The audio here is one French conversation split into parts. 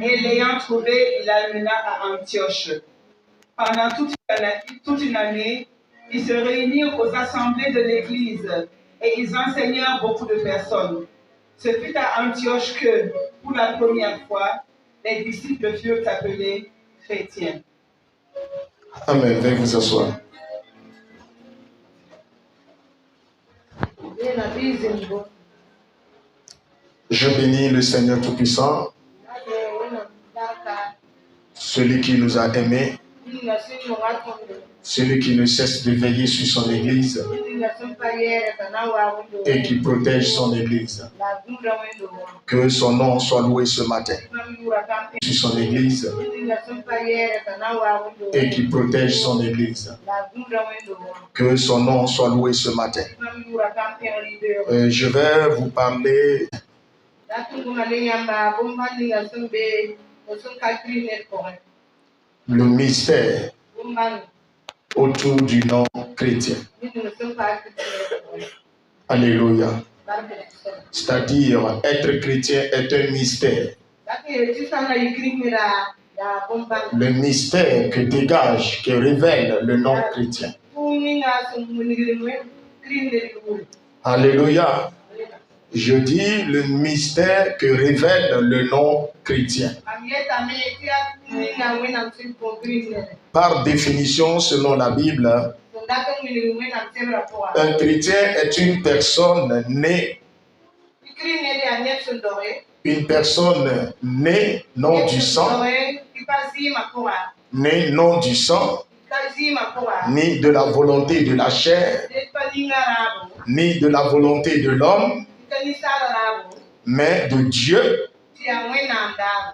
Et l'ayant trouvé, il l'amena à Antioche. Pendant toute une année, ils se réunirent aux assemblées de l'Église et ils enseignèrent beaucoup de personnes. Ce fut à Antioche que, pour la première fois, les disciples furent appelés chrétiens. Amen. Veuillez vous asseoir. Je bénis le Seigneur Tout-Puissant, celui qui nous a aimés, celui qui ne cesse de veiller sur son Église et qui protège son Église. Que son nom soit loué ce matin. Sur son Église et qui protège son Église. Que son nom soit loué ce matin. Je vais vous parler le mystère autour du nom chrétien. Alléluia. C'est-à-dire, être chrétien est un mystère. Le mystère que dégage, que révèle le nom chrétien. Alléluia. Je dis le mystère que révèle le nom chrétien. Par définition, selon la Bible, un chrétien est une personne née. Une personne née non du sang, née non du sang, ni de la volonté de la chair, ni de la volonté de l'homme, mais de Dieu,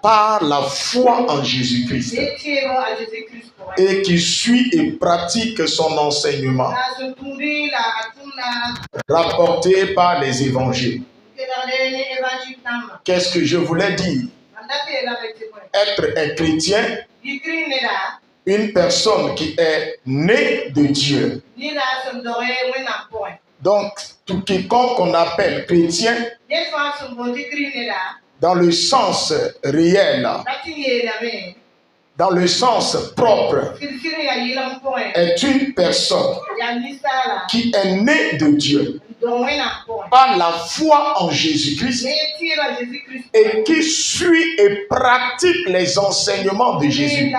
par la foi en Jésus-Christ, et qui suit et pratique son enseignement, rapporté par les évangiles. Qu'est-ce que je voulais dire? Être un chrétien, une personne qui est née de Dieu. Donc, tout quiconque qu'on appelle chrétien, dans le sens réel, dans le sens propre, est une personne qui est née de Dieu par la foi en Jésus-Christ et qui suit et pratique les enseignements de Jésus.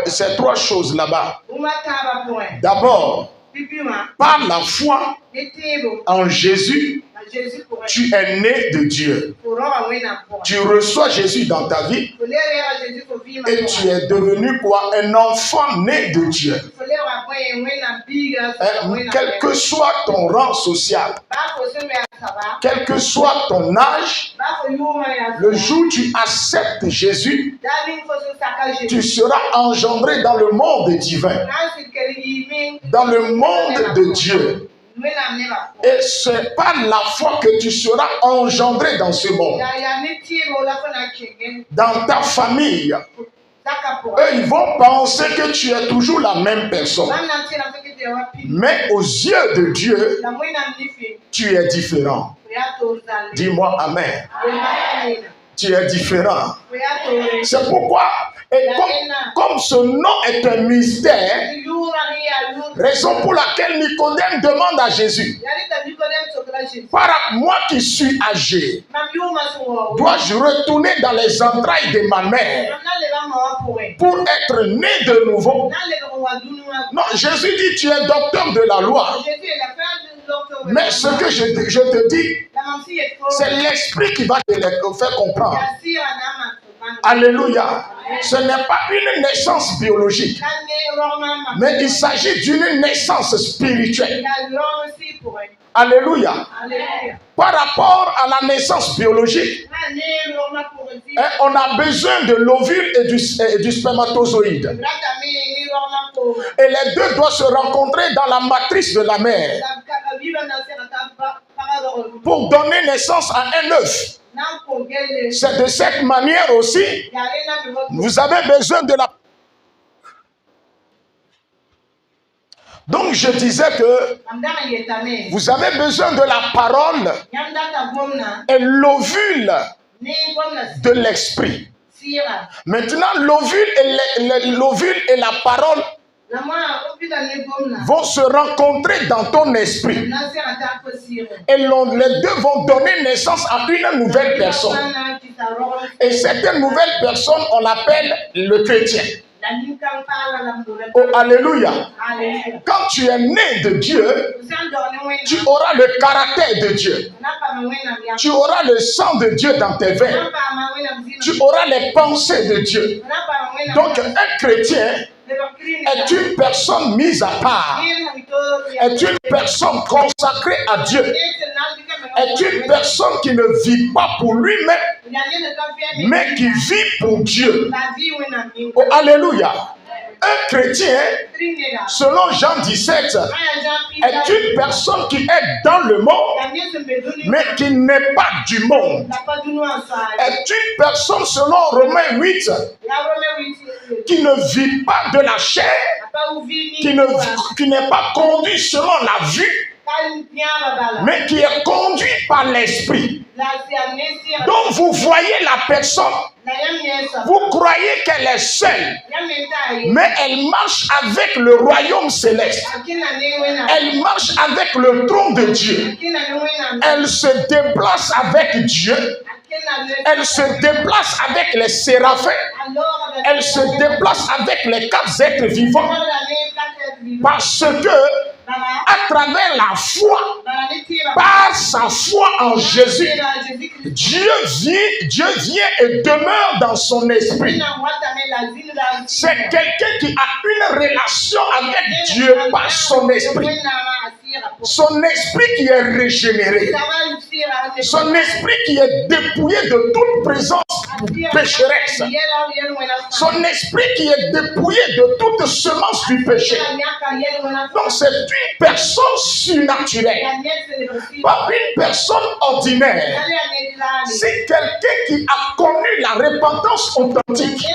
Ces trois choses là-bas. D'abord, par la foi en Jésus, tu es né de Dieu. Tu reçois Jésus dans ta vie et tu es devenu quoi? Un enfant né de Dieu. Quel que soit ton rang social, quel que soit ton âge, le jour où tu acceptes Jésus, tu seras engendré dans le monde divin, dans le monde de Dieu. Et c'est par la foi que tu seras engendré dans ce monde. Dans ta famille, eux, ils vont penser que tu es toujours la même personne. Mais aux yeux de Dieu, tu es différent. Dis-moi Amen. Tu es différent. C'est pourquoi, et comme ce nom est un mystère, raison pour laquelle Nicodème demande à Jésus, moi qui suis âgé, dois-je retourner dans les entrailles de ma mère pour être né de nouveau? Non, Jésus dit, tu es docteur de la loi. Mais ce que je te dis, c'est l'esprit qui va te faire comprendre. Alléluia. Ce n'est pas une naissance biologique, mais il s'agit d'une naissance spirituelle. Alléluia. Par rapport à la naissance biologique, on a besoin de l'ovule et du spermatozoïde. Et les deux doivent se rencontrer dans la matrice de la mère pour donner naissance à un œuf. C'est de cette manière aussi, vous avez besoin de la... Donc je disais que vous avez besoin de la parole et l'ovule de l'esprit. Maintenant, l'ovule et la parole vont se rencontrer dans ton esprit. Et les deux vont donner naissance à une nouvelle personne. Et cette nouvelle personne, on l'appelle le chrétien. Oh, alléluia. Quand tu es né de Dieu, tu auras le caractère de Dieu. Tu auras le sang de Dieu dans tes veines. Tu auras les pensées de Dieu. Donc un chrétien est une personne mise à part, est une personne consacrée à Dieu, est une personne qui ne vit pas pour lui-même, mais qui vit pour Dieu. Oh, alléluia. Un chrétien, selon Jean 17, est une personne qui est dans le monde, mais qui n'est pas du monde. Est une personne, selon Romains 8, qui ne vit pas de la chair, qui n'est pas conduit selon la vue, mais qui est conduit par l'esprit. Donc vous voyez la personne, vous croyez qu'elle est seule, mais elle marche avec le royaume céleste. Elle marche avec le trône de Dieu. Elle se déplace avec Dieu. Elle se déplace avec les séraphins. Elle se déplace avec les 4 êtres vivants. Parce que à travers la foi, par sa foi en Jésus, Dieu vient et demeure dans son esprit. C'est quelqu'un qui a une relation avec Dieu par son esprit. Son esprit qui est régénéré. Son esprit qui est dépouillé de toute présence pécheresse. Son esprit qui est dépouillé de toute semence du péché. Donc c'est une personne surnaturelle, pas une personne ordinaire. C'est quelqu'un qui a connu la repentance authentique.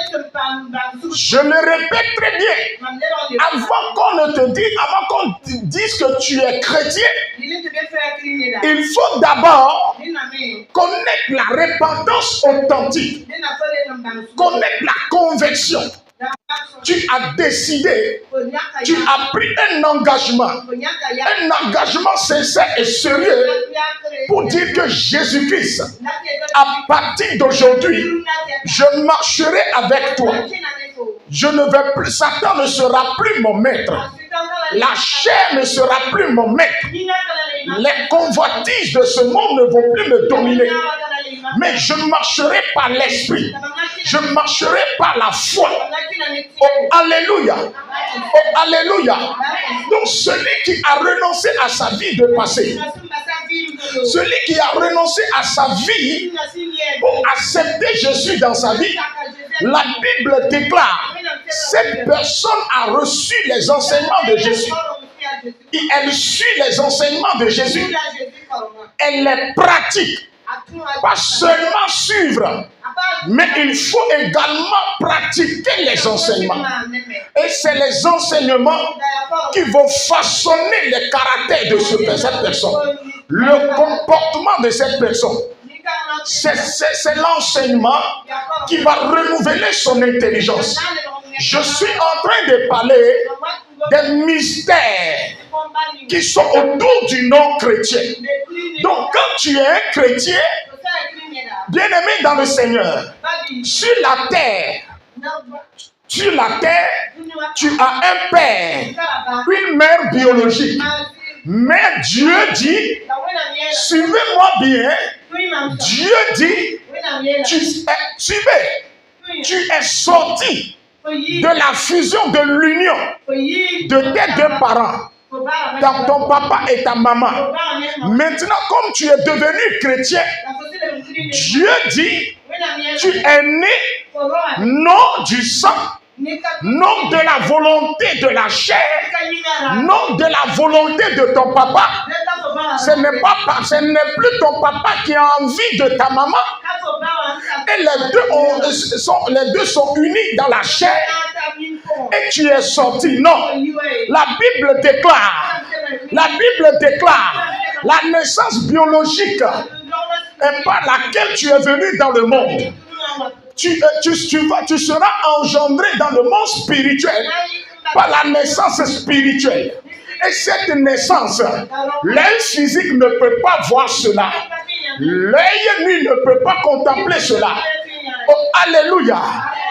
Je le répète très bien. Avant qu'on dise que tu es chrétien, il faut d'abord connaître la repentance authentique, connaître la conversion. Tu as décidé, tu as pris un engagement sincère et sérieux pour dire que Jésus-Christ, à partir d'aujourd'hui, je marcherai avec toi. Je ne vais plus, Satan ne sera plus mon maître. La chair ne sera plus mon maître. Les convoitises de ce monde ne vont plus me dominer. Mais je marcherai par l'esprit. Je marcherai par la foi. Oh, alléluia. Oh, alléluia. Donc celui qui a renoncé à sa vie de passé, celui qui a renoncé à sa vie pour accepter Jésus dans sa vie, la Bible déclare, cette personne a reçu les enseignements de Jésus. Et elle suit les enseignements de Jésus. Elle les pratique. Pas seulement suivre, mais il faut également pratiquer les enseignements. Et c'est les enseignements qui vont façonner le caractère de cette personne, le comportement de cette personne. C'est l'enseignement qui va renouveler son intelligence. Je suis en train de parler des mystères qui sont autour du non-chrétien. Donc quand tu es un chrétien, bien-aimé dans le Seigneur, sur la terre, tu as un père, une mère biologique. Mais Dieu dit, suivez-moi bien, Dieu dit, tu es sorti de la fusion, de l'union de tes 2 parents, dans ton papa et ta maman. Maintenant, comme tu es devenu chrétien, Dieu dit, tu es né non du sang, non de la volonté de la chair, non de la volonté de ton papa. Ce n'est plus ton papa qui a envie de ta maman. Et les deux sont unis dans la chair. Et tu es sorti. Non. La Bible déclare la naissance biologique et par laquelle tu es venu dans le monde. Tu seras engendré dans le monde spirituel par la naissance spirituelle. Et cette naissance, l'œil physique ne peut pas voir cela. L'œil nu ne peut pas contempler cela. Oh, alléluia.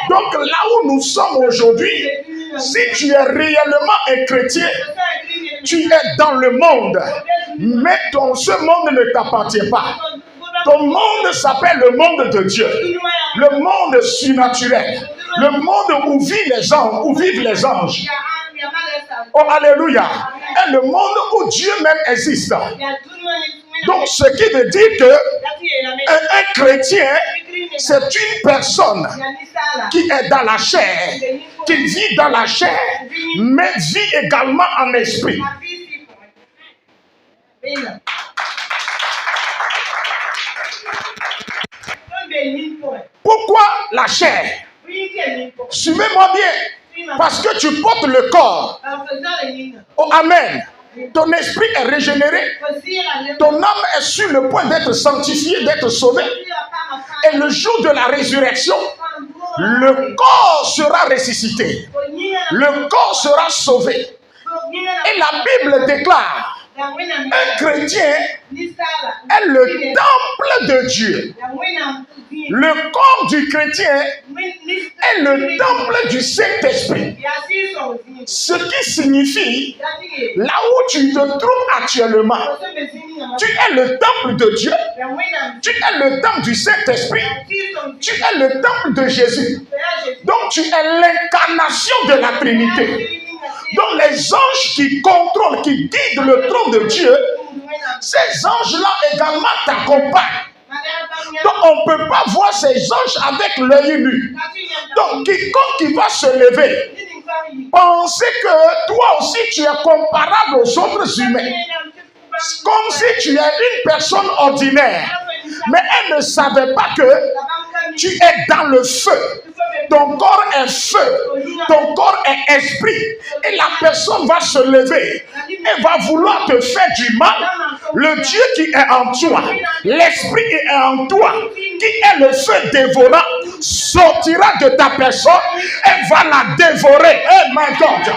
Donc là où nous sommes aujourd'hui, si tu es réellement un chrétien, tu es dans le monde, mais ce monde ne t'appartient pas. Ton monde s'appelle le monde de Dieu, le monde surnaturel, le monde où vivent les anges. Oh, alléluia. Et le monde où Dieu même existe. Donc, ce qui veut dire que un chrétien, c'est une personne qui est dans la chair, qui vit dans la chair, mais vit également en esprit. Pourquoi la chair? Suivez-moi bien. Parce que tu portes le corps. Oh, amen. Ton esprit est régénéré. Ton âme est sur le point d'être sanctifiée, d'être sauvée. Et le jour de la résurrection, le corps sera ressuscité. Le corps sera sauvé. Et la Bible déclare, un chrétien est le temple de Dieu. Le corps du chrétien est le temple du Saint-Esprit. Ce qui signifie, là où tu te trouves actuellement, tu es le temple de Dieu, tu es le temple du Saint-Esprit, tu es le temple de Jésus. Donc tu es l'incarnation de la Trinité. Donc les anges qui contrôlent, qui guident le trône de Dieu, ces anges-là également t'accompagnent. Donc on ne peut pas voir ces anges avec l'œil nu. Donc quiconque qui va se lever, pensez que toi aussi tu es comparable aux autres humains. Comme si tu es une personne ordinaire. Mais elle ne savait pas que tu es dans le feu. Ton corps est feu, ton corps est esprit. Et la personne va se lever et va vouloir te faire du mal. Le Dieu qui est en toi, l'esprit qui est en toi, qui est le feu dévorant, sortira de ta personne et va la dévorer. Oh my God!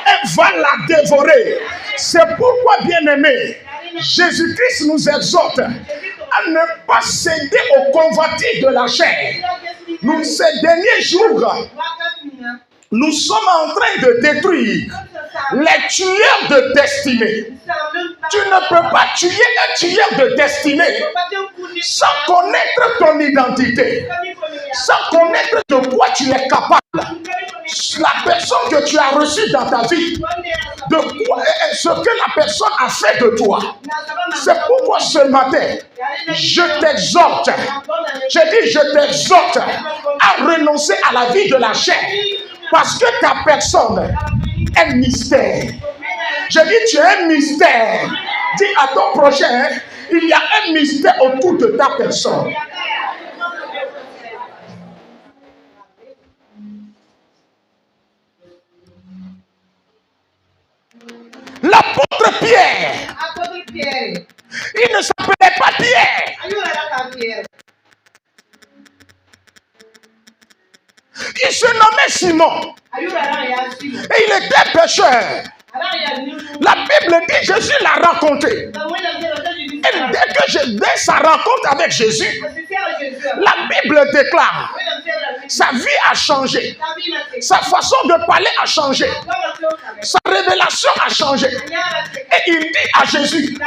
Elle va la dévorer. C'est pourquoi, bien-aimés, Jésus-Christ nous exhorte à ne pas céder aux convoitises de la chair. Nous, ces derniers jours, nous sommes en train de détruire les tueurs de destinée. Tu ne peux pas tuer un tueur de destinée sans connaître ton identité, sans connaître de quoi tu es capable. La personne que tu as reçue dans ta vie, de quoi, ce que la personne a fait de toi. C'est pourquoi ce matin, je t'exhorte, je t'exhorte à renoncer à la vie de la chair, parce que ta personne est mystère. Je dis, tu es un mystère. Dis à ton prochain, il y a un mystère autour de ta personne. L'apôtre Pierre, il ne s'appelait pas Pierre. Il se nommait Simon. Et il était pécheur. La Bible dit Jésus l'a rencontré. Et dès sa rencontre avec Jésus, la Bible déclare sa vie a changé. Sa façon de parler a changé. Sa révélation a changé. Et il dit à Jésus,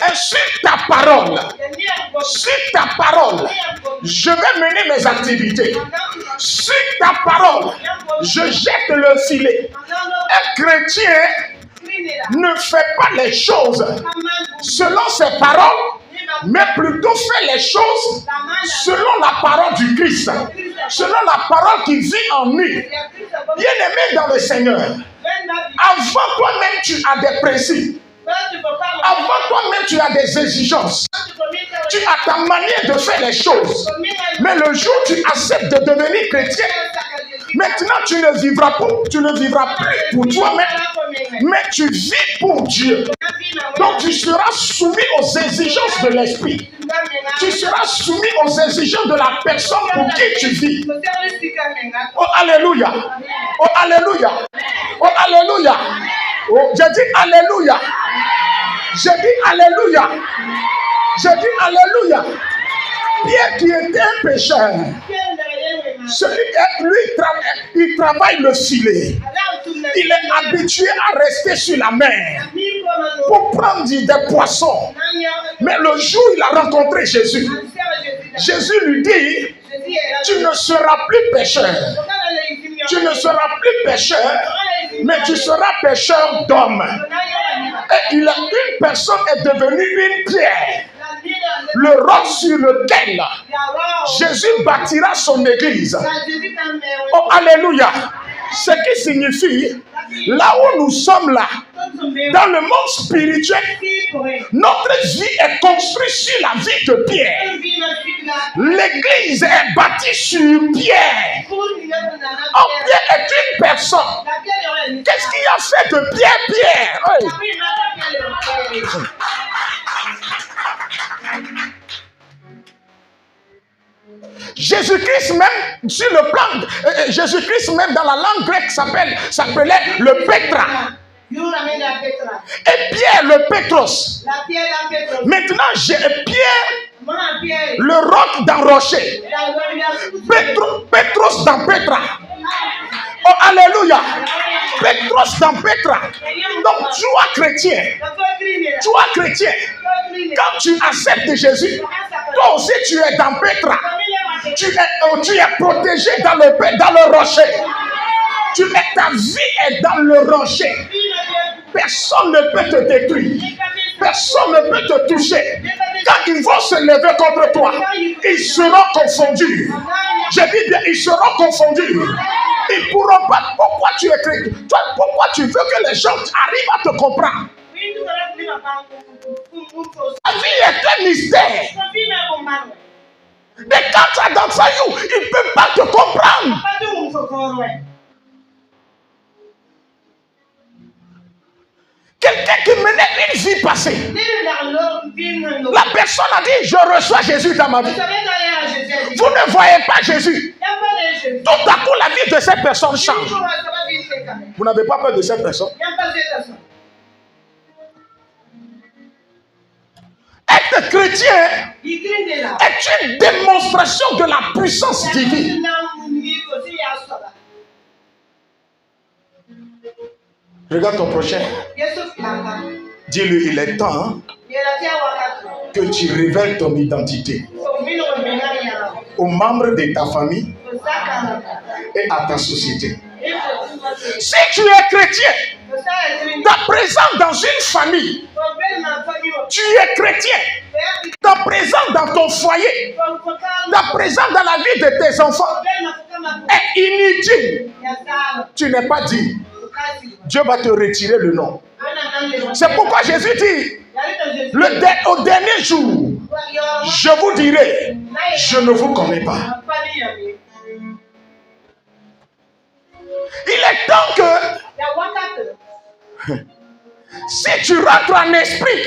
et sur ta parole, je vais mener mes activités. Sur ta parole, je jette le filet. Un chrétien ne fait pas les choses selon ses paroles, mais plutôt fait les choses selon la parole du Christ, selon la parole qui vit en lui. Bien-aimé dans le Seigneur, avant toi-même tu as des principes. Avant toi-même tu as des exigences. Tu as ta manière de faire les choses. Mais le jour où tu acceptes de devenir chrétien, Maintenant, tu ne vivras plus pour toi-même, mais tu vis pour Dieu. Donc, tu seras soumis aux exigences de l'esprit. Tu seras soumis aux exigences de la personne pour qui tu vis. Oh, alléluia. Oh, alléluia. Oh, alléluia. Oh, j'ai dit alléluia. J'ai dit alléluia. J'ai dit alléluia. Pierre qui était un pécheur, il travaille le filet. Il est habitué à rester sur la mer pour prendre des poissons. Mais le jour où il a rencontré Jésus, Jésus lui dit, tu ne seras plus pécheur. Tu ne seras plus pécheur, mais tu seras pécheur d'hommes. Et une personne est devenue une pierre. Le roc sur lequel Jésus bâtira son église. Oh, alléluia. Ce qui signifie, là où nous sommes là, dans le monde spirituel, notre vie est construite sur la vie de Pierre. L'église est bâtie sur Pierre. Oh, Pierre est une personne. Qu'est-ce qu'il a fait de Pierre? Oui. Jésus-Christ même sur le plan, Jésus-Christ même dans la langue grecque s'appelait le Pétra. Et Pierre le Pétros. Maintenant Pierre le roc dans rocher. Pétros dans Pétra. Oh, alléluia. Pétros dans Pétra. Donc toi chrétien, quand tu acceptes Jésus, toi aussi tu es dans Pétra. Tu es protégé dans le rocher. Ta vie est dans le rocher. Personne ne peut te détruire. Personne ne peut te toucher. Quand ils vont se lever contre toi, ils seront confondus. Je dis bien, ils seront confondus. Ils ne pourront pas. Pourquoi tu es chrétien? Pourquoi tu veux que les gens arrivent à te comprendre? La vie est un mystère. Mais quand tu as dans sa vie, ils ne peuvent pas te comprendre. Quelqu'un qui menait une vie passée. La personne a dit, je reçois Jésus dans ma vie. Vous ne voyez pas Jésus. Tout à coup, la vie de cette personne change. Vous n'avez pas peur de cette personne? Être chrétien est une démonstration de la puissance divine. Regarde ton prochain. Dis-lui, il est temps que tu révèles ton identité aux membres de ta famille et à ta société. Si tu es chrétien, ta présence dans une famille, tu es chrétien, ta présence dans ton foyer, ta présence dans la vie de tes enfants est inutile. Tu n'es pas digne. Dieu va te retirer le nom. C'est pourquoi Jésus dit, au dernier jour, je vous dirai, je ne vous connais pas. Il est temps que, si tu rentres en esprit,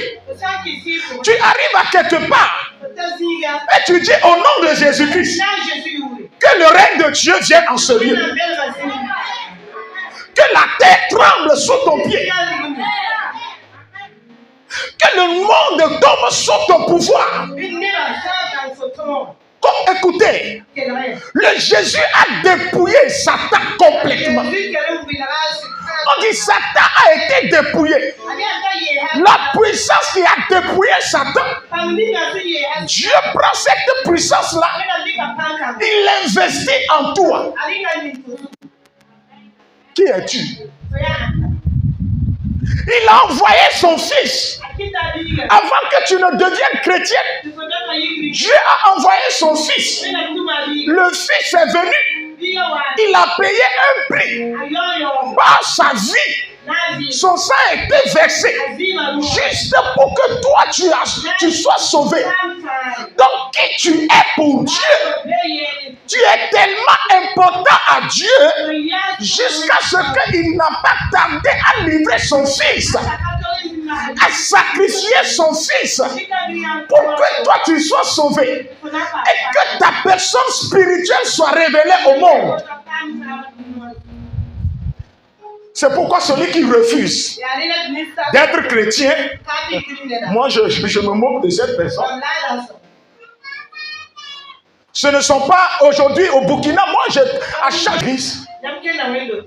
tu arrives à quelque part, et tu dis au nom de Jésus-Christ, que le règne de Dieu vienne en ce lieu. Que la terre tremble sous ton pied. Que le monde tombe sous ton pouvoir. Comme, écoutez, le Jésus a dépouillé Satan complètement. On dit Satan a été dépouillé. La puissance qui a dépouillé Satan, Dieu prend cette puissance-là, il l'investit en toi. Qui es-tu? Il a envoyé son fils. Avant que tu ne deviennes chrétienne, Dieu a envoyé son fils. Le fils est venu. Il a payé un prix par sa vie. Son sang a été versé juste pour que toi tu sois sauvé. Donc qui tu es pour Dieu? Tu es tellement important à Dieu jusqu'à ce qu'il n'a pas tardé à livrer son fils, à sacrifier son fils pour que toi tu sois sauvé et que ta personne spirituelle soit révélée au monde. C'est pourquoi celui qui refuse d'être chrétien, moi je me moque de cette personne. Ce ne sont pas aujourd'hui au Burkina, moi à chaque église,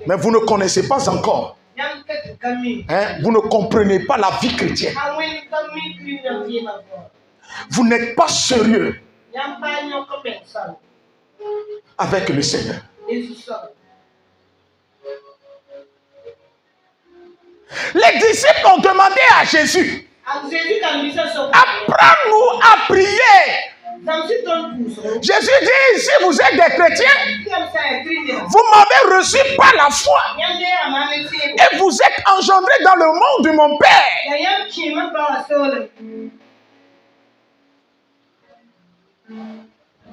mais vous ne connaissez pas encore. Hein? Vous ne comprenez pas la vie chrétienne. Vous n'êtes pas sérieux avec le Seigneur. Les disciples ont demandé à Jésus, apprends-nous à prier. Jésus dit, si vous êtes des chrétiens, vous m'avez reçu par la foi et vous êtes engendrés dans le monde de mon Père.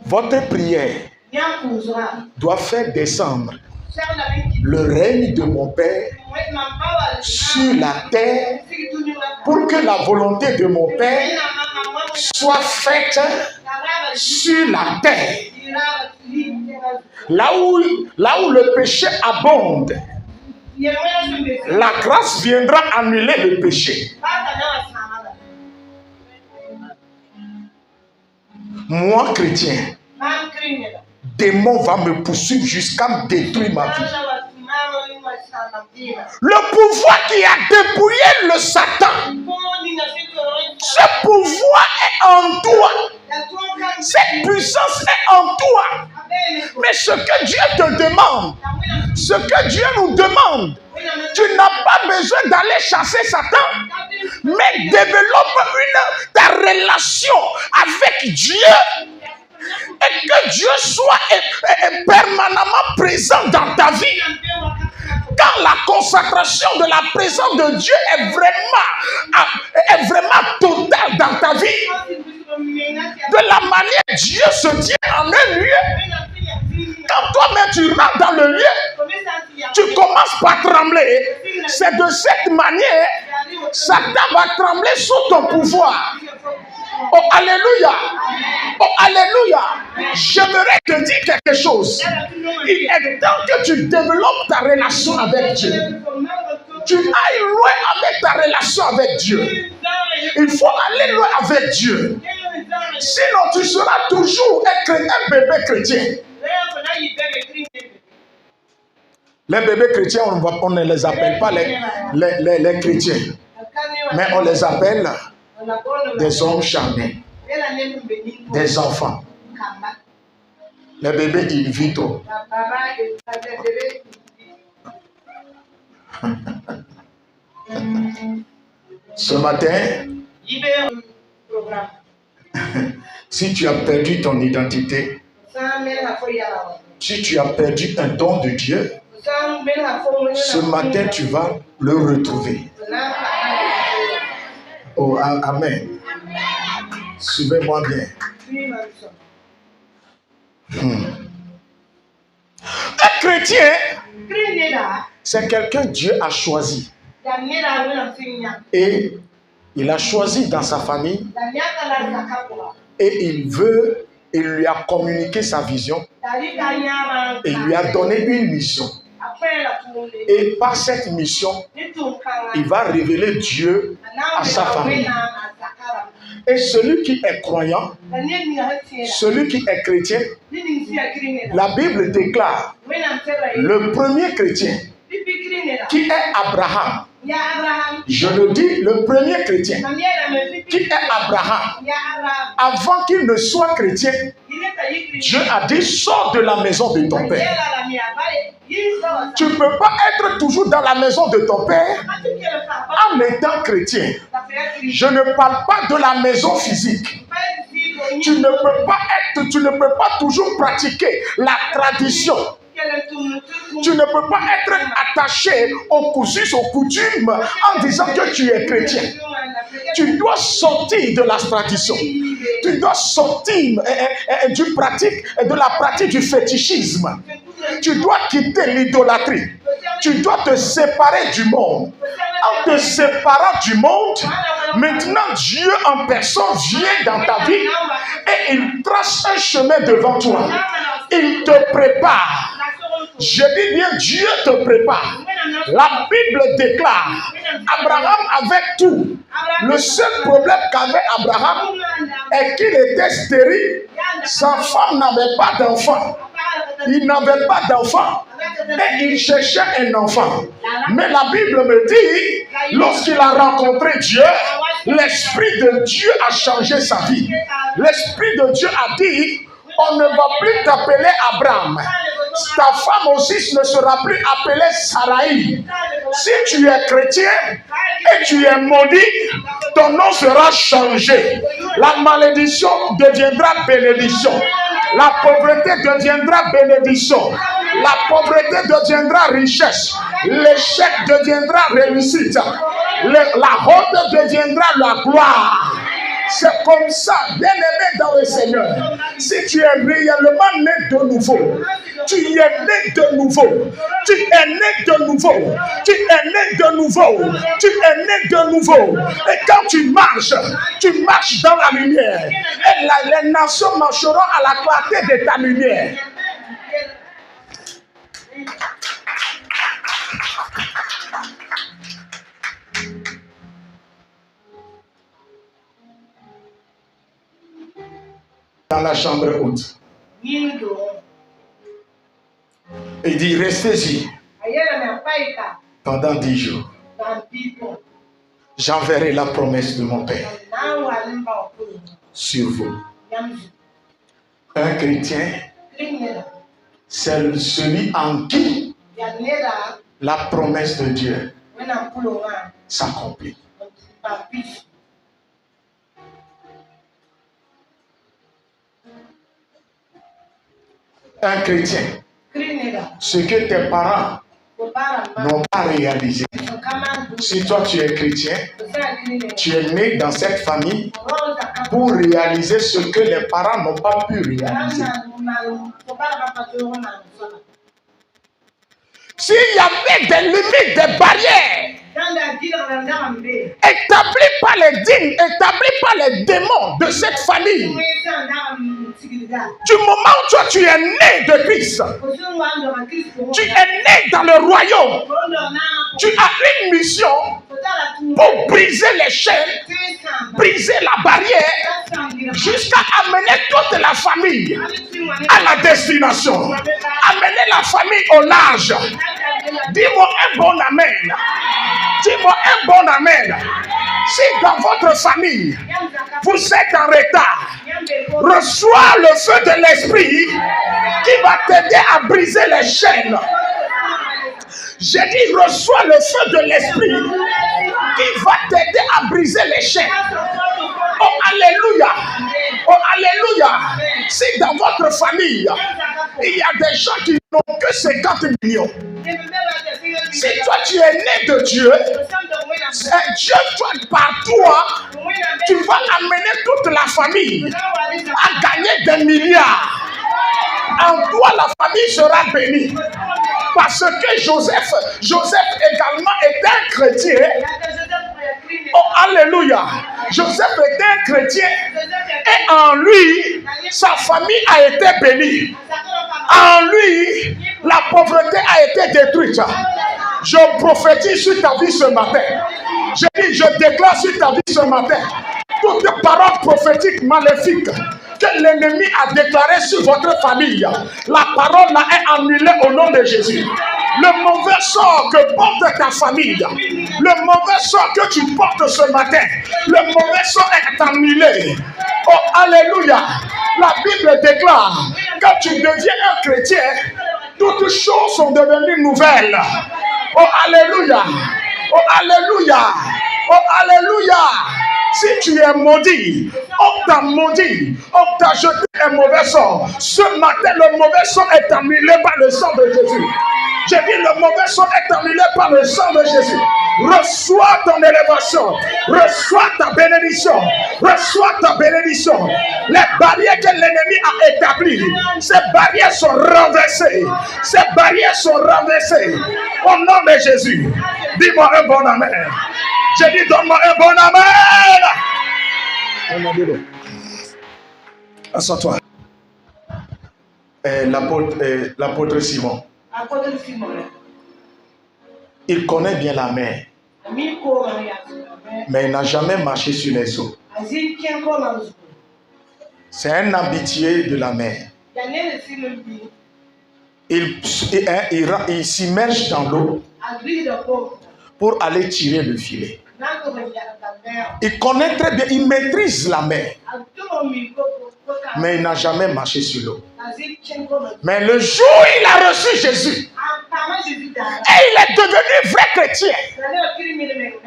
Votre prière doit faire descendre le règne de mon Père sur la terre pour que la volonté de mon Père soit faite sur la terre. Là où le péché abonde, la grâce viendra annuler le péché. Moi, chrétien, démon va me poursuivre jusqu'à me détruire ma vie. Le pouvoir qui a dépouillé le Satan, ce pouvoir est en toi. Cette puissance est en toi. Mais ce que Dieu te demande, ce que Dieu nous demande, tu n'as pas besoin d'aller chasser Satan, mais développe ta relation avec Dieu et que Dieu soit permanemment présent dans ta vie. Quand la consacration de la présence de Dieu est vraiment totale dans ta vie, de la manière dont Dieu se tient en un lieu, quand toi-même tu rentres dans le lieu, tu commences par trembler. C'est de cette manière Satan va trembler sous ton pouvoir. Oh alléluia! Oh alléluia! J'aimerais te dire quelque chose. Il est temps que tu développes ta relation avec Dieu. Tu ailles loin avec ta relation avec Dieu. Il faut aller loin avec Dieu. Sinon tu seras toujours un bébé chrétien. Les bébés chrétiens, on ne les appelle pas les chrétiens. Mais on les appelle des hommes charnés, des enfants. Les bébés in vitro. Ce matin, si tu as perdu ton identité, si tu as perdu un don de Dieu, ce matin tu vas le retrouver. Oh, amen. Suivez-moi bien. Un chrétien, c'est quelqu'un que Dieu a choisi. Et il a choisi dans sa famille. Et il lui a communiqué sa vision. Et il lui a donné une mission. Et par cette mission, il va révéler Dieu à sa famille. Et celui qui est croyant, celui qui est chrétien, la Bible déclare le premier chrétien qui est Abraham. Je le dis, le premier chrétien qui est Abraham. Avant qu'il ne soit chrétien, Dieu a dit: sors de la maison de ton père. Tu ne peux pas être toujours dans la maison de ton père en étant chrétien. Je ne parle pas de la maison physique. Tu ne peux pas toujours pratiquer la tradition. Tu ne peux pas être attaché aux coutumes en disant que tu es chrétien. Tu dois sortir de la tradition. Tu dois sortir de la pratique du fétichisme. tu dois quitter l'idolâtrie. Tu dois te séparer du monde. En te séparant du monde, maintenant Dieu en personne vient dans ta vie et il trace un chemin devant toi. Il te prépare. Je dis bien, Dieu te prépare. La Bible déclare, Abraham avait tout. Le seul problème qu'avait Abraham est qu'il était stérile. Sa femme n'avait pas d'enfant. Il n'avait pas d'enfant. Et il cherchait un enfant. Mais la Bible me dit, lorsqu'il a rencontré Dieu, l'Esprit de Dieu a changé sa vie. L'Esprit de Dieu a dit, on ne va plus t'appeler Abraham. Ta femme aussi ne sera plus appelée Sarai. Si tu es chrétien et tu es maudit, ton nom sera changé. La malédiction deviendra bénédiction. La pauvreté deviendra bénédiction. La pauvreté deviendra richesse. L'échec deviendra réussite. La honte deviendra la gloire. C'est comme ça, bien-aimé dans le Seigneur. Si tu es réellement né de nouveau, tu es né de nouveau, tu es né de nouveau, tu es né de nouveau, tu es né de nouveau. Et quand tu marches dans la lumière. Et les nations marcheront à la clarté de ta lumière. Dans la chambre haute. Il dit, restez-y pendant 10 jours. J'enverrai la promesse de mon Père sur vous. Un chrétien, c'est celui en qui la promesse de Dieu s'accomplit. Un chrétien, ce que tes parents n'ont pas réalisé. Si toi tu es chrétien, tu es né dans cette famille pour réaliser ce que les parents n'ont pas pu réaliser. S'il y avait des limites, des barrières, établis par les dîmes, établis par les démons de cette famille, du moment où toi tu es né de Christ, tu es né dans le royaume, tu as une mission pour briser les chaînes, briser la barrière, jusqu'à amener toute la famille à la destination, amener la famille au large. Dis-moi un bon amen. Dis-moi un bon amen. Si dans votre famille, vous êtes en retard, reçois le feu de l'esprit qui va t'aider à briser les chaînes. J'ai dit, reçois le feu de l'esprit qui va t'aider à briser les chaînes. Oh, alléluia. Oh, alléluia. Si dans votre famille, il y a des gens qui n'ont que 50 millions, si toi tu es né de Dieu, Dieu par toi, tu vas amener toute la famille à gagner des milliards. En toi, la famille sera bénie. Parce que Joseph également était un chrétien. Oh, alléluia. Joseph était un chrétien. Et en lui, sa famille a été bénie. En lui, la pauvreté a été détruite. Je prophétise sur ta vie ce matin. Je déclare sur ta vie ce matin toute parole prophétique maléfique que l'ennemi a déclaré sur votre famille. La parole là est annulée au nom de Jésus. Le mauvais sort que porte ta famille, le mauvais sort que tu portes ce matin, le mauvais sort est annulé. Oh, alléluia. La Bible déclare, quand tu deviens un chrétien, toutes choses sont devenues nouvelles. Oh, alléluia. Oh, alléluia. Oh, alléluia. Si tu es maudit, on t'a maudit, on t'a jeté un mauvais sort. Ce matin, le mauvais sort est annulé par le sang de Jésus. J'ai dit, le mauvais sort est annulé par le sang de Jésus. Reçois ton élévation. Reçois ta bénédiction. Reçois ta bénédiction. Les barrières que l'ennemi a établies, ces barrières sont renversées. Ces barrières sont renversées. Au nom de Jésus. Dis-moi un bon amen. J'ai dit, donne-moi un bon amen. Assois-toi. L'apôtre Simon. Il connaît bien la mer. Mais il n'a jamais marché sur les eaux. C'est un habitué de la mer. Il s'immerge dans l'eau pour aller tirer le filet. Il connaît très bien, il maîtrise la mer. Mais il n'a jamais marché sur l'eau. Mais le jour où il a reçu Jésus, et il est devenu vrai chrétien,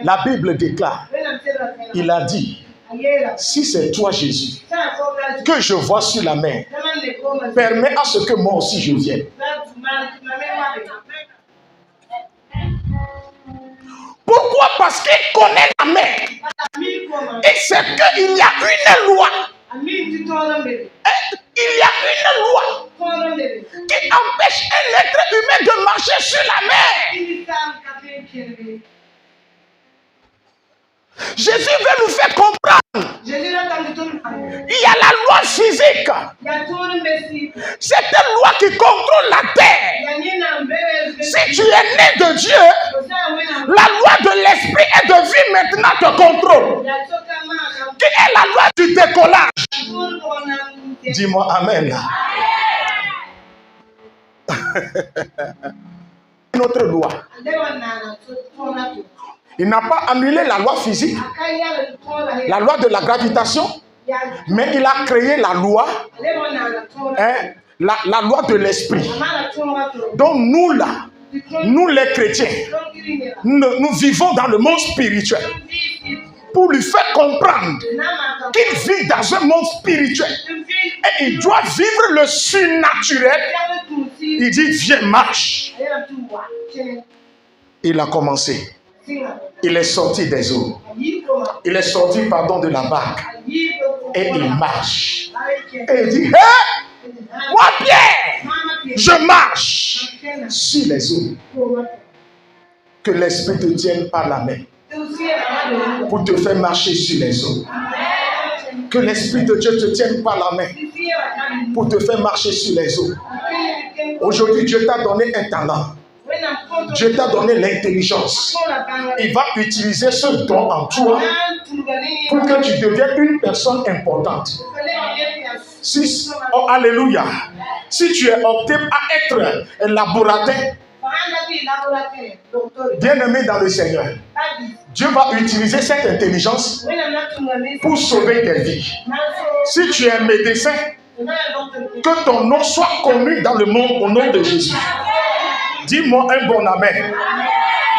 la Bible déclare, il a dit, si c'est toi Jésus que je vois sur la mer, permets à ce que moi aussi je vienne. Pourquoi? Parce qu'il connaît la mer. Et c'est qu'il y a une loi. Il y a une loi qui empêche un être humain de marcher sur la mer. Jésus veut nous faire comprendre. Il y a la loi physique. C'est une loi qui contrôle la terre. Si tu es né de Dieu, la loi de l'esprit et de vie maintenant te contrôle. Qui est la loi du décollage? Dis-moi amen. Une autre loi. Il n'a pas annulé la loi physique, la loi de la gravitation, mais il a créé la loi, la loi de l'esprit. Donc nous là, nous les chrétiens, nous vivons dans le monde spirituel pour lui faire comprendre qu'il vit dans un monde spirituel et il doit vivre le surnaturel. Il dit viens marche. Il a commencé. Il est sorti des eaux. Il est sorti, de la barque. Et il marche. Et il dit, hé, moi Pierre, je marche sur les eaux. Que l'Esprit te tienne par la main pour te faire marcher sur les eaux. Que l'Esprit de Dieu te tienne par la main pour te faire marcher sur les eaux. Aujourd'hui, Dieu t'a donné un talent. Dieu t'a donné l'intelligence. Il va utiliser ce don en toi pour que tu deviennes une personne importante. Oh, alléluia. Si tu es opté à être un laboratoire, bien-aimé dans le Seigneur, Dieu va utiliser cette intelligence pour sauver tes vies. Si tu es un médecin, que ton nom soit connu dans le monde au nom de Jésus. Dis-moi un bon amen.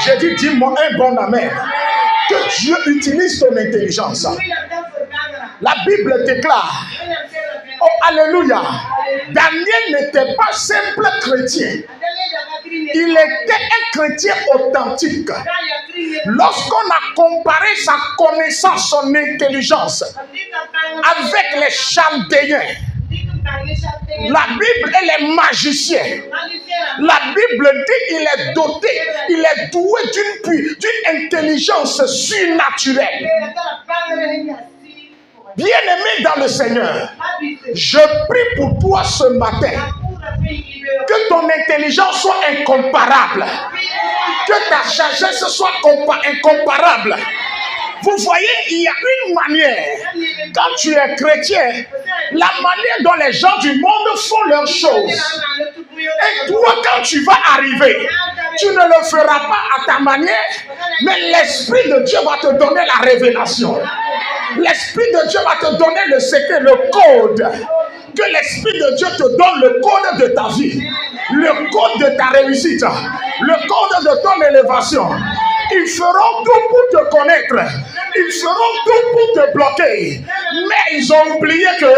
J'ai dit, dis-moi un bon amen. Que Dieu utilise ton intelligence. La Bible déclare, oh alléluia, Daniel n'était pas simple chrétien. Il était un chrétien authentique. Lorsqu'on a comparé sa connaissance, son intelligence avec les Chaldéens, la Bible et les magiciens, la Bible dit qu'il est doté, il est doué d'une intelligence surnaturelle. Bien-aimé dans le Seigneur, je prie pour toi ce matin que ton intelligence soit incomparable, que ta sagesse soit incomparable. Vous voyez, il y a une manière, quand tu es chrétien, la manière dont les gens du monde font leurs choses. Et toi, quand tu vas arriver, tu ne le feras pas à ta manière, mais l'Esprit de Dieu va te donner la révélation. L'Esprit de Dieu va te donner le secret, le code. Que l'Esprit de Dieu te donne le code de ta vie, le code de ta réussite, le code de ton élévation. Ils feront tout pour te connaître. ils feront tout pour te bloquer. Mais ils ont oublié que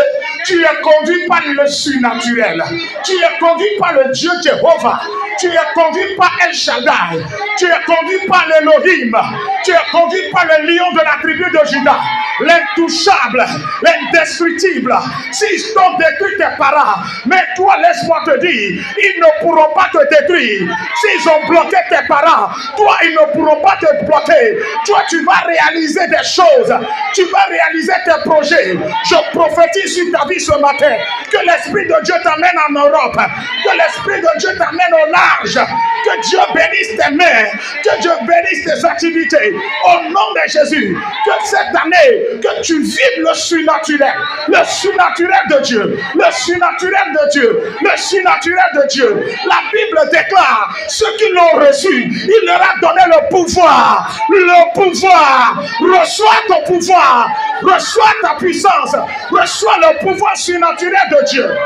tu es conduit par le surnaturel. Tu es conduit par le Dieu Jéhovah. Tu es conduit par El Shaddai. Tu es conduit par l'Elohim. Tu es conduit par le lion de la tribu de Juda. L'intouchable, l'indestructible. S'ils t'ont détruit tes parents, mais toi, laisse-moi te dire, ils ne pourront pas te détruire. S'ils ont bloqué tes parents, toi, ils ne pourront pas te bloquer. Toi, tu vas réaliser des choses. Tu vas réaliser tes projets. Je prophétise sur ta vie ce matin. Que l'Esprit de Dieu t'amène en Europe. Que l'Esprit de Dieu t'amène au large. Que Dieu bénisse tes mains. Que Dieu bénisse tes activités. Au nom de Jésus. Que cette année, que tu vives le surnaturel. Le surnaturel de Dieu. Le surnaturel de Dieu. Le surnaturel de Dieu. La Bible déclare, ceux qui l'ont reçu, il leur a donné le pouvoir. Le pouvoir. Reçois ton pouvoir. Reçois ta puissance. Reçois le pouvoir surnaturel de Dieu.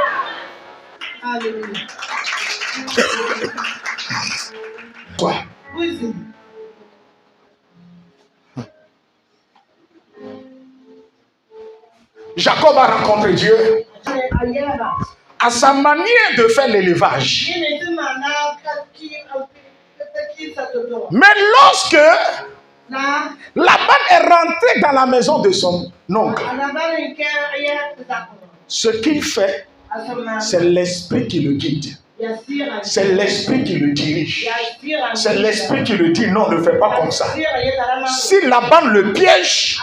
Alléluia. Toi. Jacob a rencontré Dieu à sa manière de faire l'élevage. Mais lorsque Laban est rentré dans la maison de son oncle, ce qu'il fait, c'est l'esprit qui le guide. C'est l'esprit qui le dirige. C'est l'esprit qui le dit non, ne fais pas comme ça. Si Laban le piège,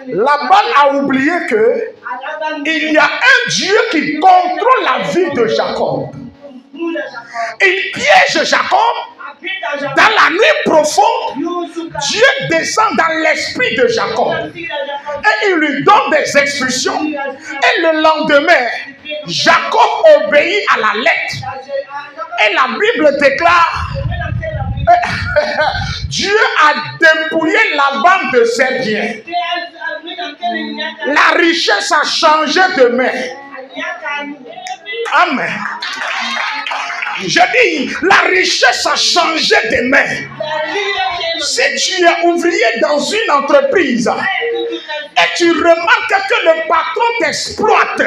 Laban a oublié que il y a un Dieu qui contrôle la vie de Jacob. Il piège Jacob. Dans la nuit profonde, Dieu descend dans l'esprit de Jacob et il lui donne des instructions. Et le lendemain, Jacob obéit à la lettre. Et la Bible déclare, Dieu a dépouillé Laban de ses biens. La richesse a changé de main. Amen. Je dis, la richesse a changé de main. Si tu es ouvrier dans une entreprise et tu remarques que le patron t'exploite,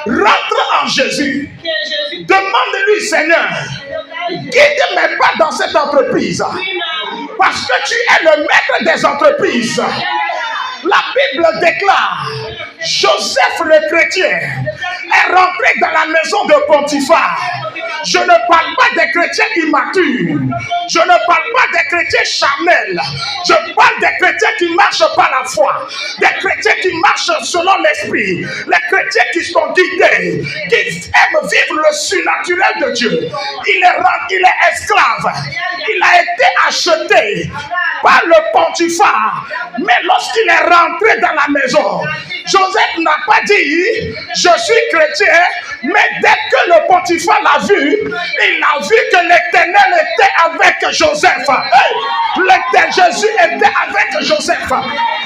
rentre en Jésus. Demande-lui, Seigneur, guide mes pas dans cette entreprise. Parce que tu es le maître des entreprises. La Bible déclare, Joseph le chrétien est rentré dans la maison de Potiphar. Je ne parle pas des chrétiens immatures. Je ne parle pas des chrétiens charnels. Je parle des chrétiens qui marchent par la foi. Des chrétiens qui marchent selon l'esprit. Les chrétiens qui sont guidés, qui aiment vivre le surnaturel de Dieu. Il est esclave. Il a été acheté par le Potiphar. Mais lorsqu'il est rentré dans la maison, Joseph n'a pas dit je suis chrétien, mais dès que le Potiphar l'a vu, il a vu que l'Éternel était avec Joseph. Hey, Jésus était avec Joseph.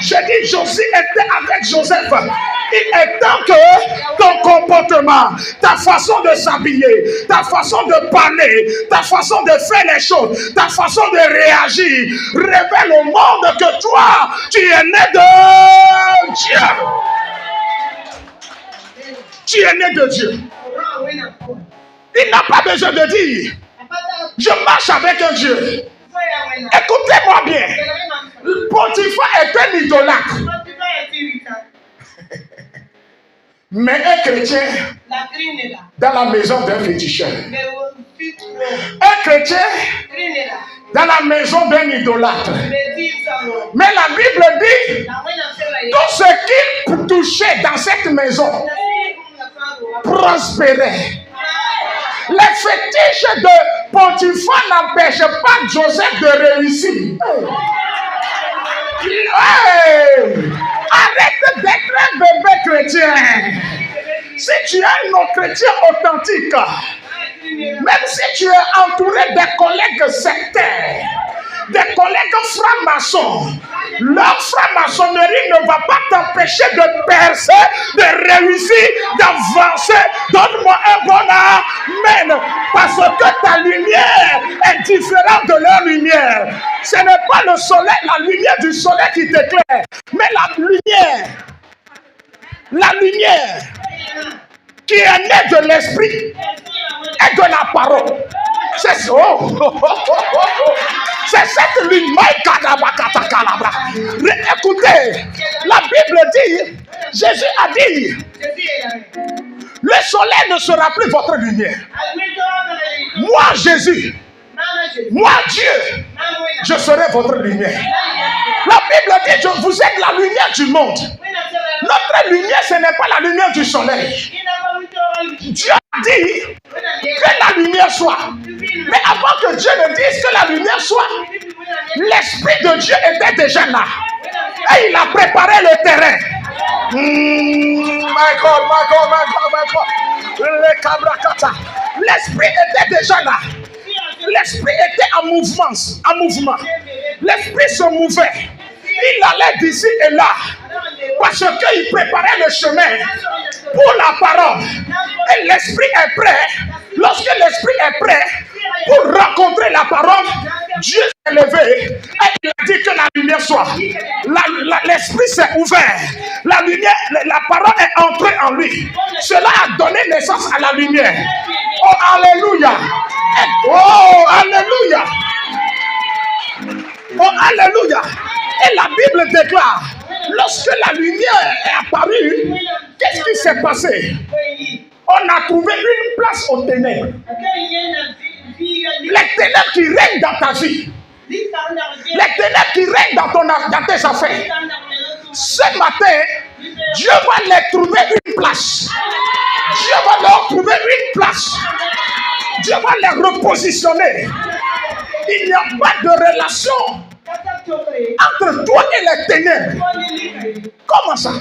J'ai dit Jésus était avec Joseph. Il est temps que ton comportement, ta façon de s'habiller, ta façon de parler, ta façon de faire les choses, ta façon de réagir révèle au monde que toi, tu es né de Dieu. Tu es né de Dieu. Il n'a pas besoin de dire je marche avec un Dieu. Écoutez-moi bien. Potiphar est un idolâtre. Mais un chrétien dans la maison d'un féticheur. Un chrétien dans la maison d'un idolâtre. Mais la Bible dit tout ce qu'il touchait dans cette maison prospérait. Les fétiches de Potiphar n'empêchent pas Joseph de réussir. Hey! Arrête d'être un bébé chrétien. Si tu es un non-chrétien authentique, même si tu es entouré de collègues sectaires, des collègues francs-maçons. Leur franc-maçonnerie ne va pas t'empêcher de percer, de réussir, d'avancer. Donne-moi un bon amen. Parce que ta lumière est différente de leur lumière. Ce n'est pas le soleil, la lumière du soleil qui t'éclaire, mais la lumière qui est née de l'esprit et de la parole. C'est ça. C'est cette lumière. Écoutez, la Bible dit, Jésus a dit, le soleil ne sera plus votre lumière. Moi, Jésus, moi, Dieu, je serai votre lumière. La Bible dit, vous êtes la lumière du monde. Notre lumière, ce n'est pas la lumière du soleil. Dieu a dit que la lumière soit. Mais avant que Dieu ne dise que la lumière soit, l'Esprit de Dieu était déjà là. Et il a préparé le terrain. My God. L'Esprit était déjà là. L'Esprit était en mouvement. L'Esprit se mouvait. Il allait d'ici et là. Parce qu'il préparait le chemin pour la parole. Et l'Esprit est prêt. Lorsque l'Esprit est prêt pour rencontrer la parole, Dieu s'est levé et il a dit que la lumière soit. L'Esprit s'est ouvert. La lumière, la parole est entrée en lui. Cela a donné naissance à la lumière. Oh, alléluia. Oh, alléluia. Oh, alléluia. Et la Bible déclare, lorsque la lumière est apparue, qu'est-ce qui s'est passé? On a trouvé une place aux ténèbres. Les ténèbres qui règnent dans ta vie. Les ténèbres qui règnent dans tes affaires. Ce matin, Dieu va leur trouver une place. Dieu va leur trouver une place. Dieu va les repositionner. Il n'y a pas de relation entre toi et les ténèbres. Comment ça?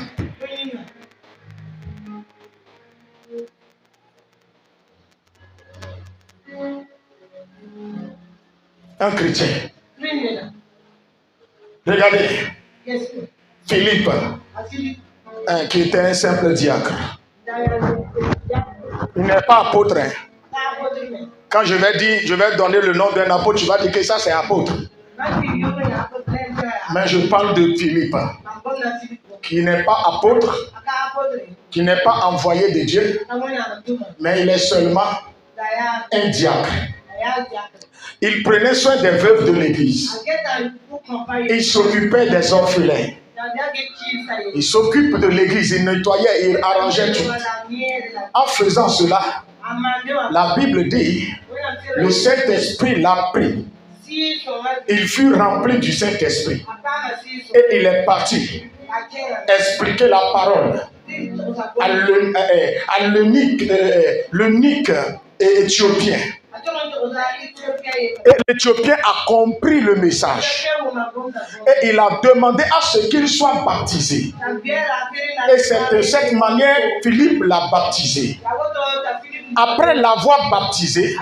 Un chrétien. Regardez. Philippe, qui était un simple diacre. Il n'est pas apôtre. Quand je vais donner le nom d'un apôtre, tu vas dire que ça c'est apôtre. Mais je parle de Philippe, qui n'est pas apôtre, qui n'est pas envoyé de Dieu, mais il est seulement un diacre. Il prenait soin des veuves de l'église. Il s'occupait des orphelins. Il s'occupe de l'église, il nettoyait, il arrangeait tout. En faisant cela, la Bible dit, le Saint-Esprit l'a pris. Il fut rempli du Saint-Esprit. Et il est parti expliquer la parole à l'eunuque éthiopien. Et l'Éthiopien a compris le message. Et il a demandé à ce qu'il soit baptisé. Et c'est de cette manière Philippe l'a baptisé. Après l'avoir baptisé,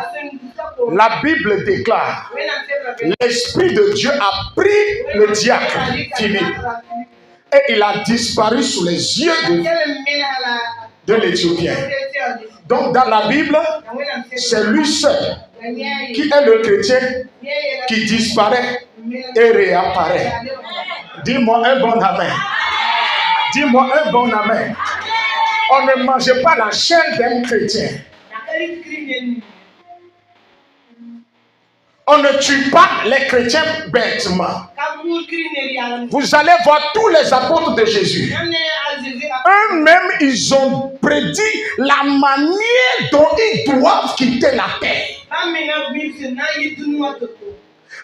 la Bible déclare, l'Esprit de Dieu a pris le diacre Philippe. Et il a disparu sous les yeux de l'Éthiopien. Donc dans la Bible, c'est lui seul qui est le chrétien qui disparaît et réapparaît. Dis-moi un bon amen. Dis-moi un bon amen. On ne mangeait pas la chair d'un chrétien. On ne tue pas les chrétiens bêtement. Vous allez voir tous les apôtres de Jésus. Eux-mêmes, ils ont prédit la manière dont ils doivent quitter la terre.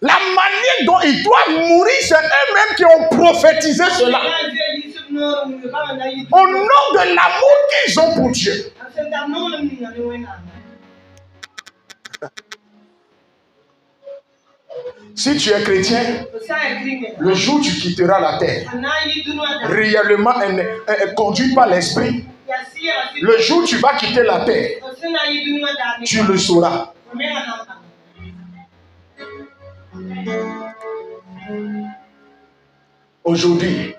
La manière dont ils doivent mourir, c'est eux-mêmes qui ont prophétisé cela. Au nom de l'amour qu'ils ont pour Dieu. Si tu es chrétien, le jour où tu quitteras la terre, réellement conduit par l'esprit, le jour où tu vas quitter la terre, tu le sauras. Aujourd'hui,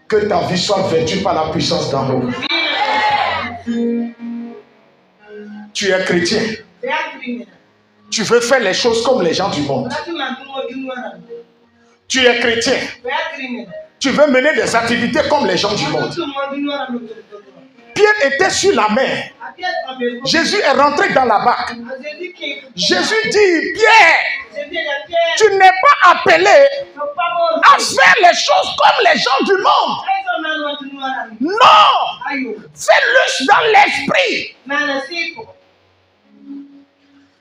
que ta vie soit vêtue par la puissance d'en haut. Tu es chrétien. Tu veux faire les choses comme les gens du monde. Tu es chrétien. Tu veux mener des activités comme les gens du monde. Pierre était sur la mer. Jésus est rentré dans la barque. Jésus dit, Pierre, tu n'es pas appelé à faire les choses comme les gens du monde. Non, fais-le dans l'esprit.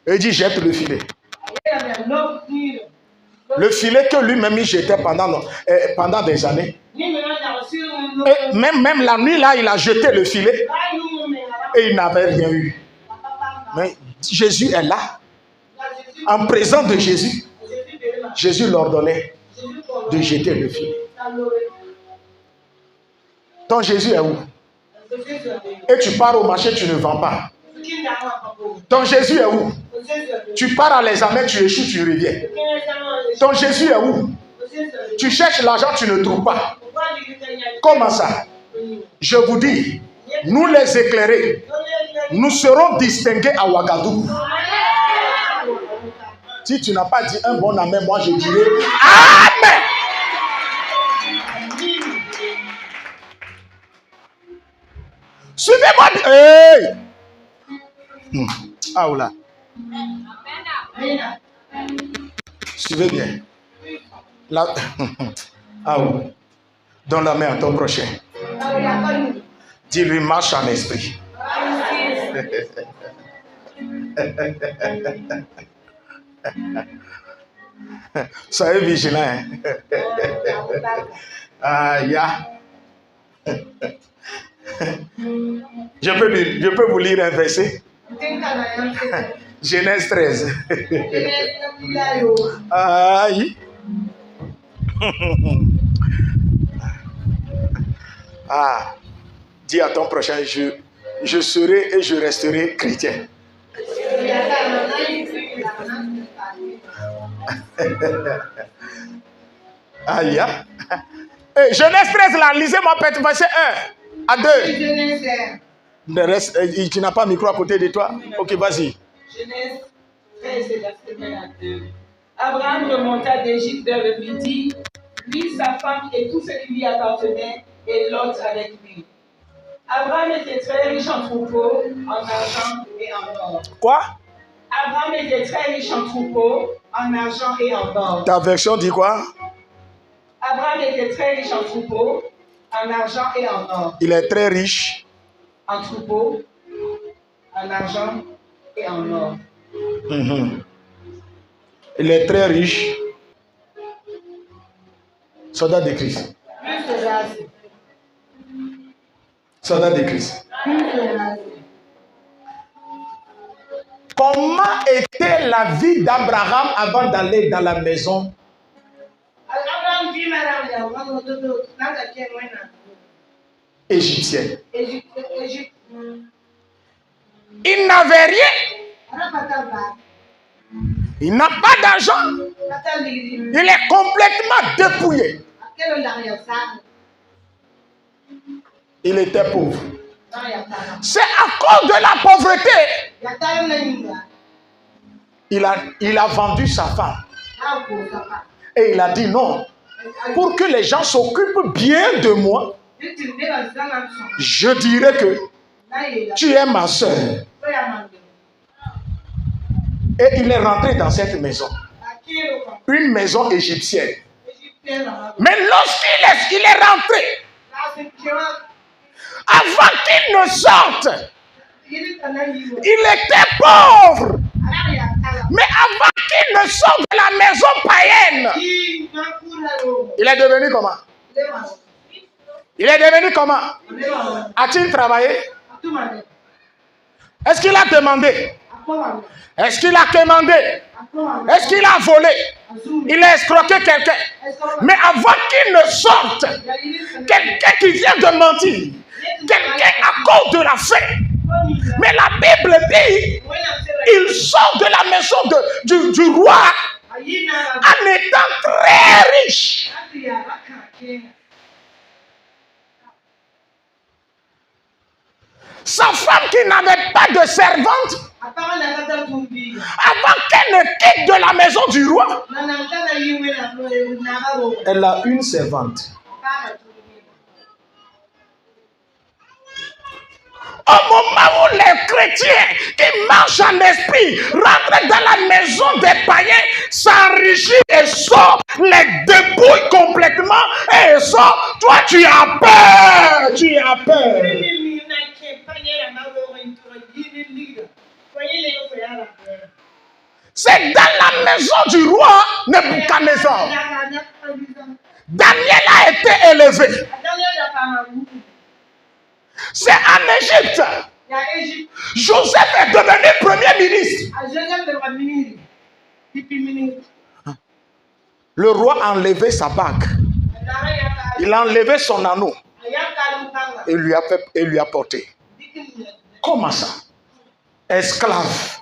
Et il dit, jette le filet. Le filet que lui-même il jetait pendant des années. Et même la nuit là, il a jeté le filet. Et il n'avait rien eu. Mais Jésus est là. En présence de Jésus, Jésus l'ordonnait de jeter le filet. Ton Jésus est où? Et tu pars au marché, tu ne vends pas. Ton Jésus est où? Tu pars à l'examen, tu échoues, tu reviens. Ton Jésus est où? Tu cherches l'argent, tu ne trouves pas. Comment ça? Je vous dis, nous les éclairés, nous serons distingués à Ouagadougou. Si tu n'as pas dit un bon amen, moi je dirais Amen. Suivez-moi. Hey! Ah là. Suivez bien. Là. Ah oui. Donne la main à ton prochain. Dis-lui, marche en esprit. Soyez vigilants. Hein? Je peux vous lire un verset. Genèse 13. Aïe. Ah, dis à ton prochain, je serai et je resterai chrétien. Aïe. Hey, Genèse 13 là, lisez-moi peut-être verset 1 à 2. Le reste, tu n'as pas micro à côté de toi? Ok, vas-y. Genèse 13, verset 1 à 2. Abraham remonta d'Égypte vers le midi, lui, sa femme et tout ce qui lui appartenait, et Lot avec lui. Abraham était très riche en troupeaux, en argent et en or. Quoi? Abraham était très riche en troupeaux, en argent et en or. Ta version dit quoi? Abraham était très riche en troupeaux, en argent et en or. Il est très riche. En troupeaux, en argent et en or. Il est très riche. Soldat de Christ. Soldat de Christ. Comment était la vie d'Abraham avant d'aller dans la maison? Égyptienne. Il n'avait rien. Il n'a pas d'argent. Il est complètement dépouillé. Il était pauvre. C'est à cause de la pauvreté. Il a vendu sa femme. Et il a dit non. Pour que les gens s'occupent bien de moi, je dirais que tu es ma soeur. Et il est rentré dans cette maison. Une maison égyptienne. Mais lorsqu'il est rentré, avant qu'il ne sorte, il était pauvre. Mais avant qu'il ne sorte de la maison païenne, il est devenu comment? Il est devenu comment? A-t-il travaillé? Est-ce qu'il a demandé? Est-ce qu'il a commandé? Est-ce qu'il a volé? Il a escroqué quelqu'un. Mais avant qu'il ne sorte, quelqu'un qui vient de mentir, quelqu'un à cause de la faim. Mais la Bible dit, il sort de la maison du roi en étant très riche. Sa femme qui n'avait pas de servante, avant qu'elle ne quitte de la maison du roi, elle a une servante. Au moment où les chrétiens qui marchent en esprit rentrent dans la maison des païens, s'enrichissent et sortent, les débrouillent complètement et sortent, toi tu as peur, tu as peur. C'est dans la maison du roi Nebuchadnezzar. Daniel a été élevé. C'est en Égypte. Joseph est devenu premier ministre. Le roi a enlevé sa bague. Il a enlevé son anneau et lui a porté. Comment ça? Esclave.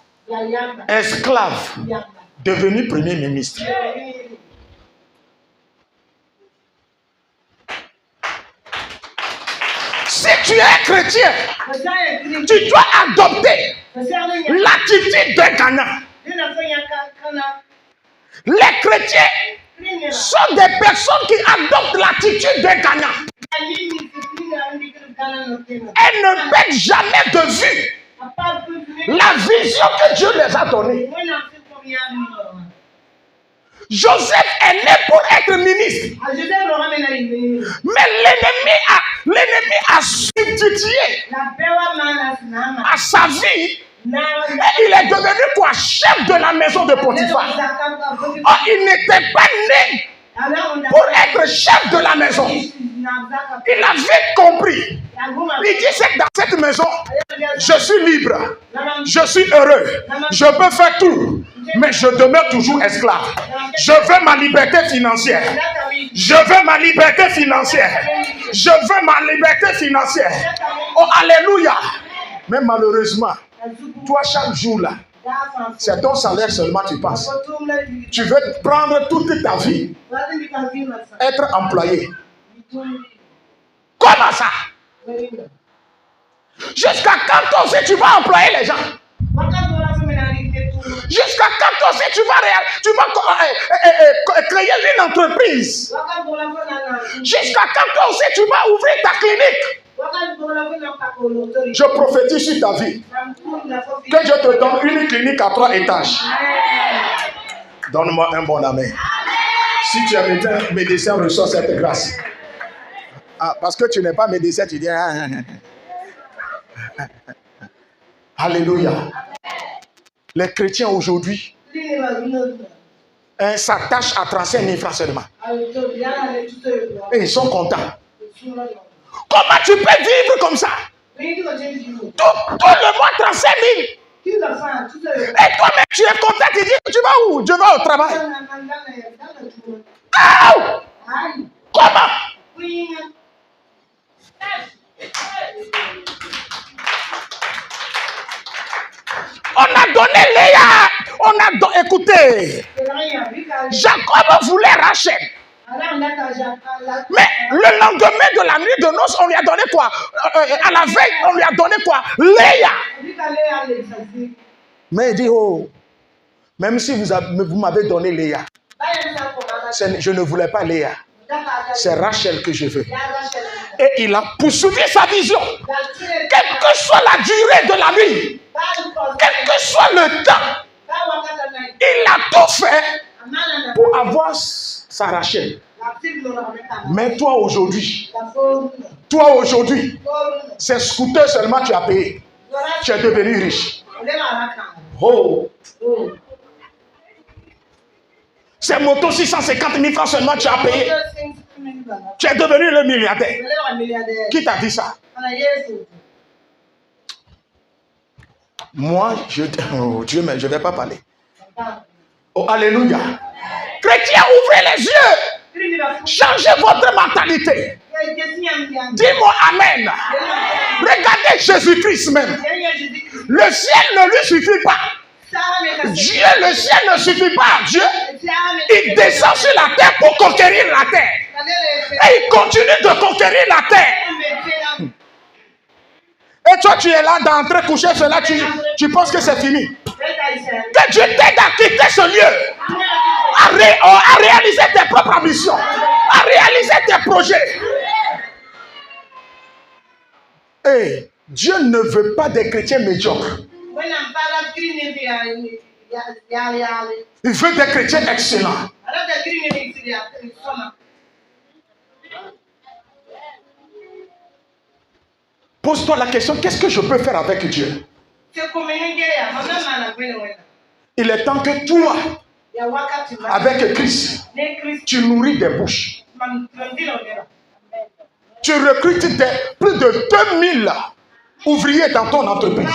Devenu premier ministre. Si tu es chrétien, tu dois adopter l'attitude d'un gagnant. Les chrétiens sont des personnes qui adoptent l'attitude d'un gagnant. Elles ne perdent jamais de vue la vision que Dieu les a donnée. Joseph est né pour être ministre. Mais l'ennemi a substitué à sa vie. Et il est devenu quoi? Chef de la maison de Potiphar. Oh, il n'était pas né pour être chef de la maison. Il a vite compris. Il dit c'est dans cette maison, je suis libre, je suis heureux, je peux faire tout, mais je demeure toujours esclave. Je veux ma liberté financière. Je veux ma liberté financière. Je veux ma liberté financière. Oh, alléluia. Mais malheureusement, toi chaque jour là, c'est ton salaire seulement tu penses. Tu veux prendre toute ta vie, être employé. Comment ça? Jusqu'à quand toi aussi tu vas employer les gens? Jusqu'à quand toi aussi tu vas créer une entreprise? Jusqu'à quand toi aussi tu vas ouvrir ta clinique? Je prophétise sur ta vie que Dieu te donne une clinique à 3 étages. Donne-moi un bon amen. Si tu es médecin, reçois cette grâce. Ah, parce que tu n'es pas médecin, tu dis... Alléluia. Les chrétiens aujourd'hui s'attachent à 35 000 francs seulement. Et ils sont contents. Comment tu peux vivre comme ça? Tout le mois 35 000. Et toi-même tu es content, tu dis tu vas où? Je vais au travail. Oh! Comment? On a donné Léa. Écoutez, Jacob voulait Rachel. Mais le lendemain de la nuit de noces, on lui a donné quoi? À la veille, on lui a donné quoi? Léa. Mais il dit, oh, même si vous m'avez donné Léa, je ne voulais pas Léa. C'est Rachel que je veux. Et il a poursuivi sa vision. Quelle que soit la durée de la nuit, quel que soit le temps, il a tout fait pour avoir sa Rachel. Mais toi aujourd'hui, c'est scooter seulement tu as payé. Tu es devenu riche. Oh. C'est moto 650 000 francs seulement tu as payé. Tu es devenu le milliardaire. Qui t'a dit ça? Moi, oh Dieu, mais je ne vais pas parler. Oh, alléluia. Chrétiens, ouvrez les yeux. Changez votre mentalité. Dis-moi amen. Regardez Jésus-Christ même. Le ciel ne lui suffit pas. Dieu, le ciel ne suffit pas à Dieu. Il descend sur la terre pour conquérir la terre. Et il continue de conquérir la terre. Et toi, tu es là d'entrer coucher cela, tu penses que c'est fini. Que Dieu t'aide à quitter ce lieu, à réaliser tes propres ambitions, à réaliser tes projets. Et Dieu ne veut pas des chrétiens médiocres. Il veut des chrétiens excellents. Pose-toi la question, qu'est-ce que je peux faire avec Dieu? Il est temps que toi, avec Christ, tu nourris des bouches. Tu recrutes plus de 2000 ouvriers dans ton entreprise.